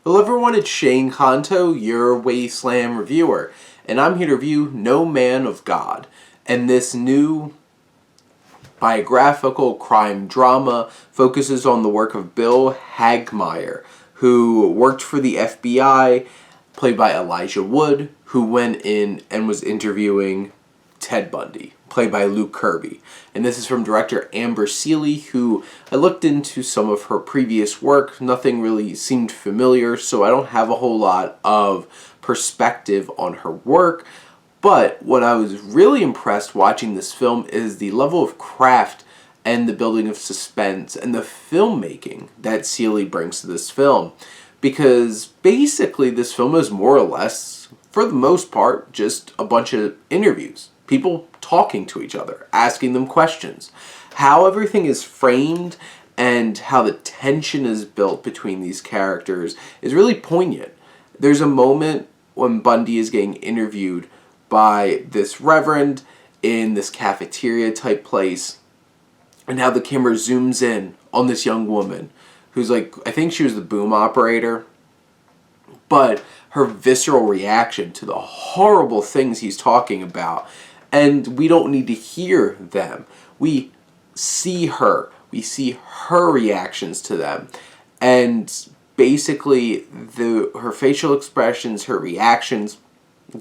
Hello everyone, it's Shane Kanto, your Wasteland reviewer, and I'm here to review No Man of God. And this new biographical crime drama focuses on the work of Bill Hagmaier, who worked for the FBI, played by Elijah Wood, who went in and was interviewing Ted Bundy, played by Luke Kirby. And this is from director Amber Sealey, who I looked into some of her previous work. Nothing really seemed familiar, so I don't have a whole lot of perspective on her work. But what I was really impressed watching this film is the level of craft and the building of suspense and the filmmaking that Sealey brings to this film. Because basically this film is more or less, for the most part, just a bunch of interviews. People talking to each other, asking them questions. How everything is framed and how the tension is built between these characters is really poignant. There's a moment when Bundy is getting interviewed by this reverend in this cafeteria type place, and how the camera zooms in on this young woman who's like, I think she was the boom operator, but her visceral reaction to the horrible things he's talking about. And we don't need to hear them. We see her. We see her reactions to them. And basically, her facial expressions, her reactions,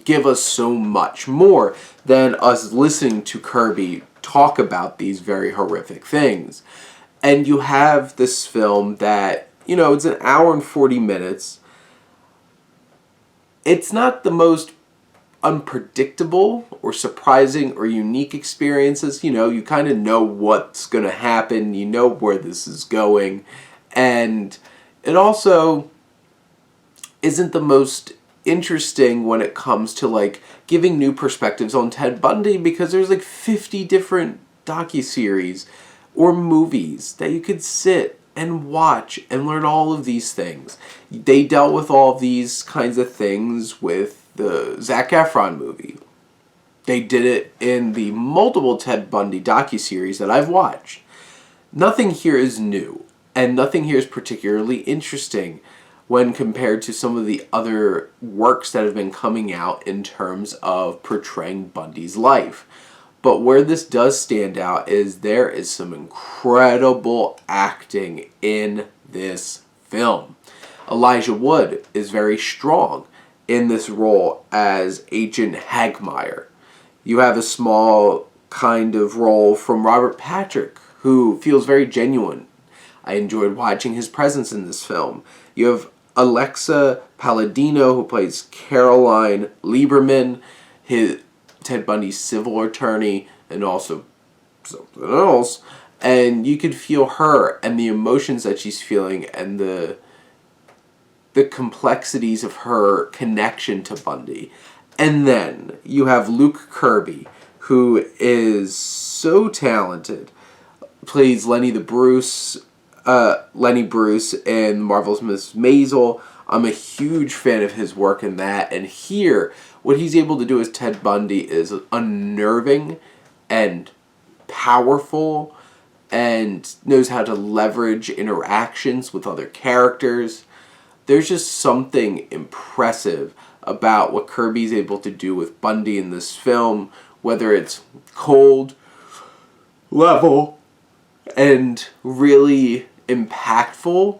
give us so much more than us listening to Kirby talk about these very horrific things. And you have this film that, it's an hour and 40 minutes. It's not the most unpredictable or surprising or unique experiences. You kind of know what's going to happen. You know where this is going. And it also isn't the most interesting when it comes to giving new perspectives on Ted Bundy, because there's 50 different docuseries or movies that you could sit and watch and learn all of these things. They dealt with all of these kinds of things with the Zac Efron movie. They did it in the multiple Ted Bundy docuseries that I've watched. Nothing here is new, and nothing here is particularly interesting when compared to some of the other works that have been coming out in terms of portraying Bundy's life. But where this does stand out is there is some incredible acting in this film. Elijah Wood is very strong in this role as Agent Hagmaier. You have a small kind of role from Robert Patrick, who feels very genuine. I enjoyed watching his presence in this film. You have Alexa Palladino, who plays Caroline Lieberman, Ted Bundy's civil attorney, and also something else. And you could feel her and the emotions that she's feeling and the complexities of her connection to Bundy. And then you have Luke Kirby, who is so talented, plays Lenny Bruce in Marvel's Miss Maisel. I'm a huge fan of his work in that. And here, what he's able to do as Ted Bundy is unnerving and powerful, and knows how to leverage interactions with other characters. There's just something impressive about what Kirby's able to do with Bundy in this film, whether it's cold, level, and really impactful,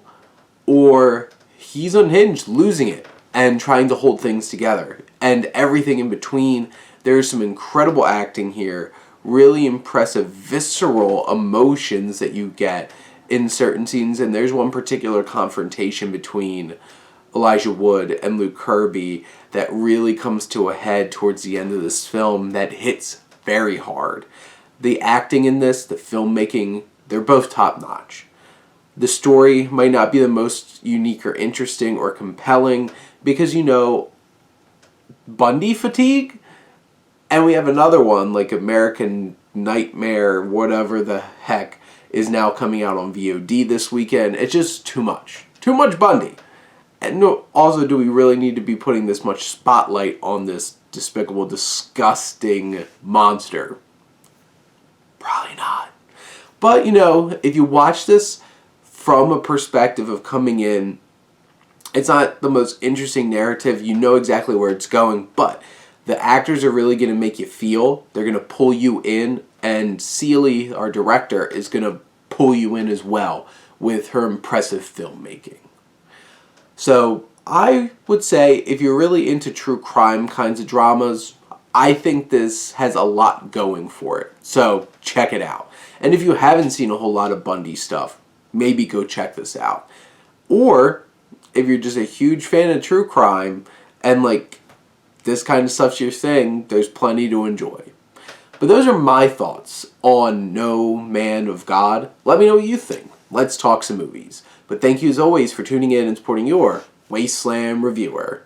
or he's unhinged, losing it, and trying to hold things together. And everything in between. There's some incredible acting here, really impressive visceral emotions that you get in certain scenes. And there's one particular confrontation between Elijah Wood and Luke Kirby that really comes to a head towards the end of this film that hits very hard. The acting in this, the filmmaking, they're both top-notch. The story might not be the most unique or interesting or compelling because, Bundy fatigue, and we have another one like American Nightmare, whatever the heck, is now coming out on VOD this weekend. It's just too much Bundy. And also, do we really need to be putting this much spotlight on this despicable, disgusting monster? Probably not. But if you watch this from a perspective of coming in It's not the most interesting narrative. You know exactly where it's going, but the actors are really going to make you feel. They're going to pull you in, and Sealey, our director, is going to pull you in as well with her impressive filmmaking. So I would say if you're really into true crime kinds of dramas, I think this has a lot going for it. So check it out. And if you haven't seen a whole lot of Bundy stuff, maybe go check this out. Or if you're just a huge fan of true crime and like this kind of stuff's your thing, there's plenty to enjoy. But those are my thoughts on No Man of God. Let me know what you think. Let's talk some movies. But thank you as always for tuning in and supporting your Wasteland reviewer.